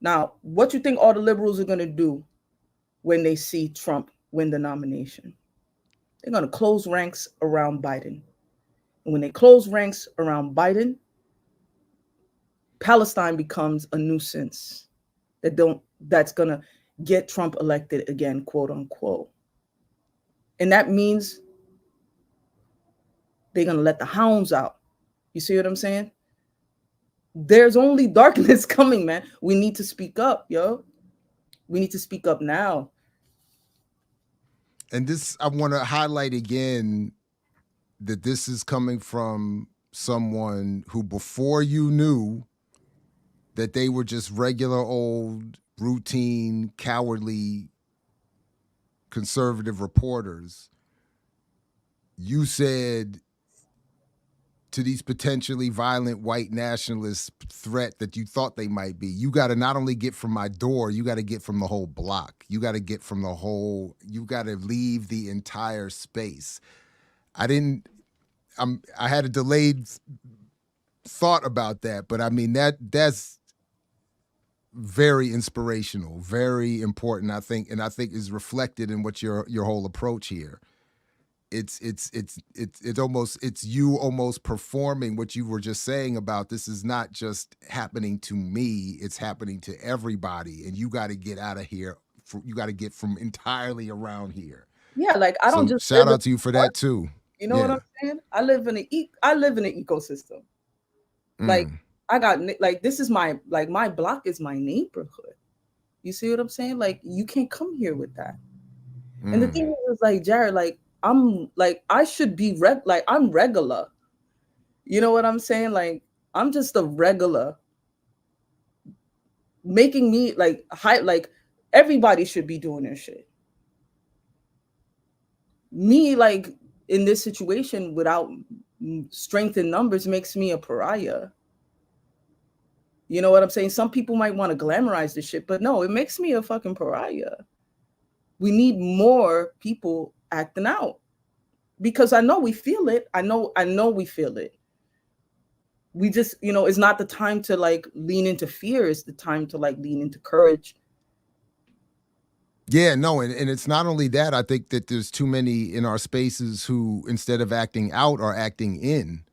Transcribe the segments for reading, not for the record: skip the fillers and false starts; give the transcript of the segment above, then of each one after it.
Now, what you think all the liberals are going to do when they see Trump win the nomination? They're going to close ranks around Biden. And when they close ranks around Biden, Palestine becomes a nuisance that's going to get Trump elected again, quote unquote. And that means they're going to let the hounds out. You see what I'm saying? There's only darkness coming, man. We need to speak up, yo. We need to speak up now. And this, I want to highlight again that this is coming from someone who, before you knew that they were just regular old, routine, cowardly, conservative reporters, you said to these potentially violent white nationalist threat that you thought they might be, you got to not only get from my door, you got to get from the whole block. You got to get from the whole, you got to leave the entire space. I had a delayed thought about that, but I mean, that's very inspirational, very important, I think, and I think is reflected in what your whole approach here. It's you almost performing what you were just saying about this is not just happening to me, it's happening to everybody, and you got to get out of here. You got to get from entirely around here. Yeah, like I don't So just shout live out to you for that too. you know what Yeah. I'm saying? I live in an ecosystem. Like Mm. I got like this is my block is my neighborhood. You see what I'm saying? Like you can't come here with that. And the Mm. thing is like Jared, like I should be like I'm regular. You know what I'm saying? Like I'm just a regular, making me like high like everybody should be doing their shit. Me like in this situation without strength in numbers makes me a pariah. You know what I'm saying? Some people might want to glamorize this shit, but no, it makes me a fucking pariah. We need more people acting out because I know we feel it. I know we feel it. We just, it's not the time to like lean into fear. It's the time to like lean into courage. Yeah, no, and it's not only that. I think that there's too many in our spaces who, instead of acting out, are acting in.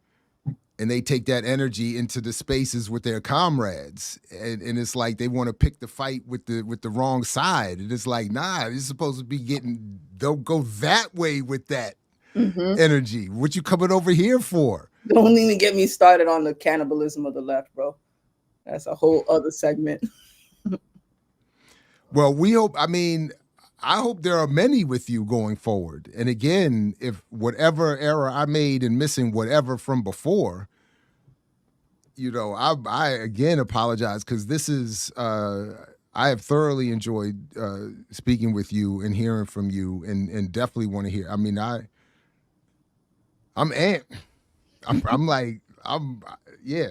And they take that energy into the spaces with their comrades. And it's like they want to pick the fight with the wrong side. And it's like, nah, you're supposed to be don't go that way with that Mm-hmm. energy. What you coming over here for? Don't even get me started on the cannibalism of the left, bro. That's a whole other segment. Well, I hope there are many with you going forward. And again, if whatever error I made in missing whatever from before, I again apologize because this is, I have thoroughly enjoyed speaking with you and hearing from you, and definitely want to hear. I mean, I'm amped. I'm like, yeah,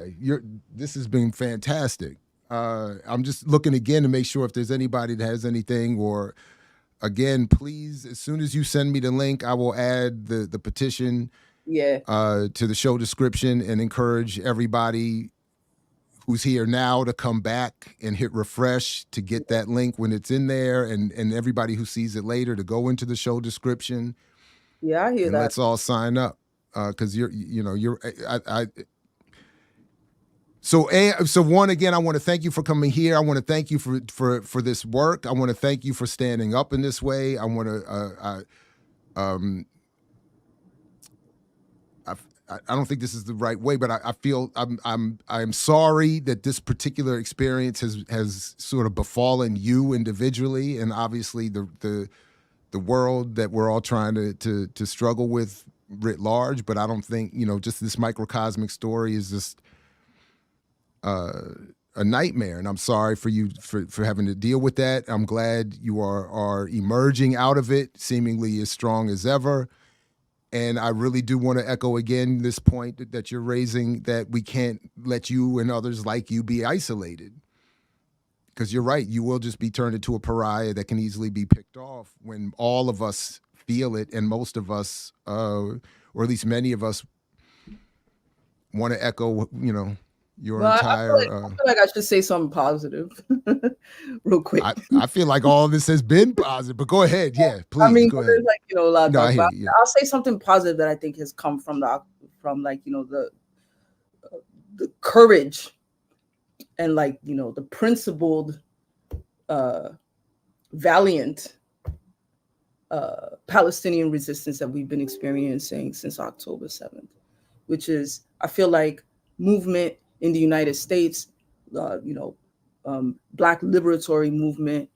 this has been fantastic. I'm just looking again to make sure if there's anybody that has anything, or again, please, as soon as you send me the link, I will add the petition Yeah. to the show description and encourage everybody who's here now to come back and hit refresh to get that link when it's in there, and everybody who sees it later to go into the show description, Yeah, I hear and that. let's all sign up because you're so one, again, I want to thank you for coming here. I want to thank you for this work. I want to thank you for standing up in this way. I want to I don't think this is the right way, but I feel I'm sorry that this particular experience has sort of befallen you individually, and obviously the world that we're all trying to struggle with writ large. But I don't think just this microcosmic story is just a nightmare, and I'm sorry for you for having to deal with that. I'm glad you are emerging out of it seemingly as strong as ever. And I really do want to echo again this point that you're raising, that we can't let you and others like you be isolated. Because you're right, you will just be turned into a pariah that can easily be picked off when all of us feel it, and most of us, or at least many of us, want to echo, your Well, entire I feel like I should say something positive real quick. I feel like all this has been positive, but go ahead. Yeah, I please mean, go there's ahead. like, a lot to No, talk I hear about. you. Yeah. I'll say something positive that I think has come from like, the courage and like, the principled, uh, valiant Palestinian resistance that we've been experiencing since October 7th, which is, I feel like, movement in the United States, uh, you know, Black liberatory movement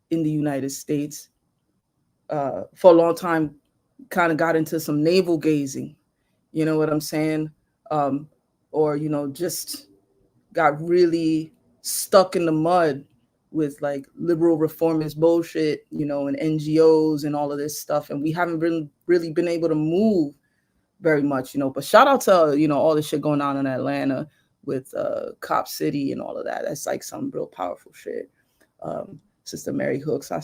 in the United States, for a long time, kind of got into some navel gazing, you know what I'm saying? Or, just got really stuck in the mud with like liberal reformist bullshit, and NGOs and all of this stuff. And we haven't really been able to move very much, but shout out to, all the shit going on in Atlanta with Cop City and all of that. That's like some real powerful shit. Sister Mary Hooks, I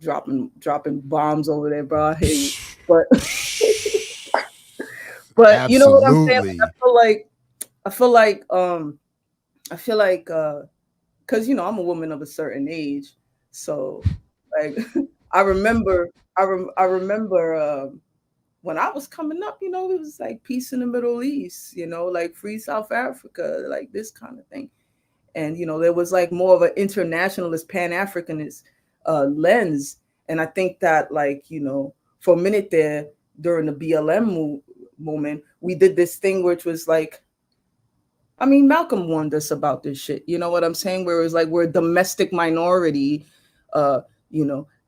dropping bombs over there, bro. I hear you. But but you know what I'm saying? Absolutely. I feel like because I'm a woman of a certain age, so like I remember when I was coming up, it was like peace in the Middle East, like free South Africa, like this kind of thing. And there was like more of an internationalist, pan-Africanist lens. And I think that, like, for a minute there during the BLM moment, we did this thing which was like, I mean, Malcolm warned us about this shit. You know what I'm saying? Where it was like we're a domestic minority,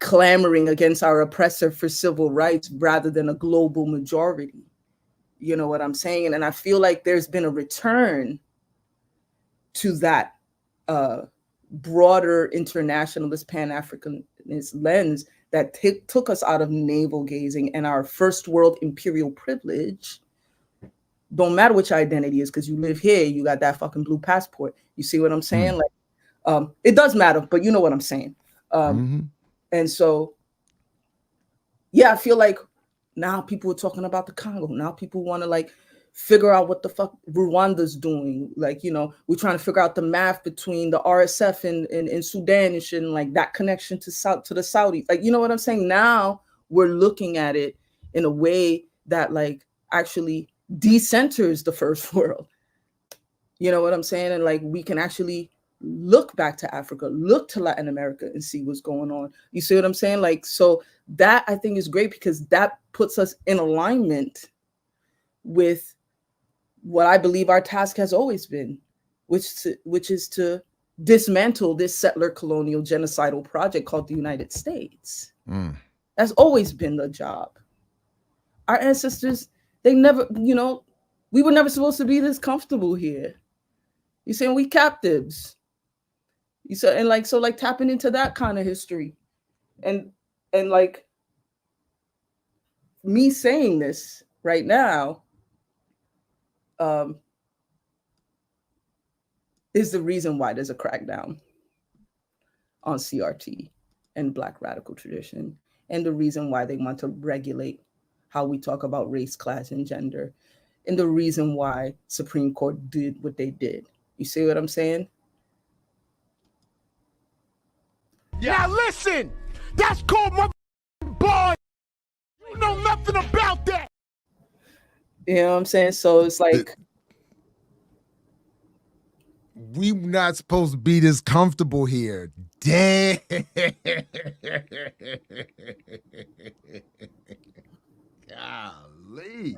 clamoring against our oppressor for civil rights rather than a global majority. You know what I'm saying? And I feel like there's been a return to that broader internationalist, pan-Africanist lens that took us out of navel gazing and our first world imperial privilege. Don't matter which identity is, because you live here, you got that fucking blue passport. You see what I'm saying? Like, it does matter, but you know what I'm saying. And so, yeah, I feel like now people are talking about the Congo. Now people want to like figure out what the fuck Rwanda's doing. Like, we're trying to figure out the math between the RSF and Sudan and shit, and like that connection to the Saudis. Like, you know what I'm saying? Now we're looking at it in a way that like actually decenters the first world. You know what I'm saying? And like we can actually look back to Africa, look to Latin America and see what's going on. You see what I'm saying? Like, so that I think is great because that puts us in alignment with what I believe our task has always been, which is to dismantle this settler colonial genocidal project called the United States. That's always been the job. Our ancestors, they never, we were never supposed to be this comfortable here. You saying we captives. You said, and like, so like tapping into that kind of history. And like me saying this right now is the reason why there's a crackdown on CRT and Black radical tradition, and the reason why they want to regulate how we talk about race, class, and gender, and the reason why Supreme Court did what they did. You see what I'm saying? Yeah. Now listen, that's called my boy. You know nothing about that. You know what I'm saying? So it's like we not supposed to be this comfortable here. Damn. Golly.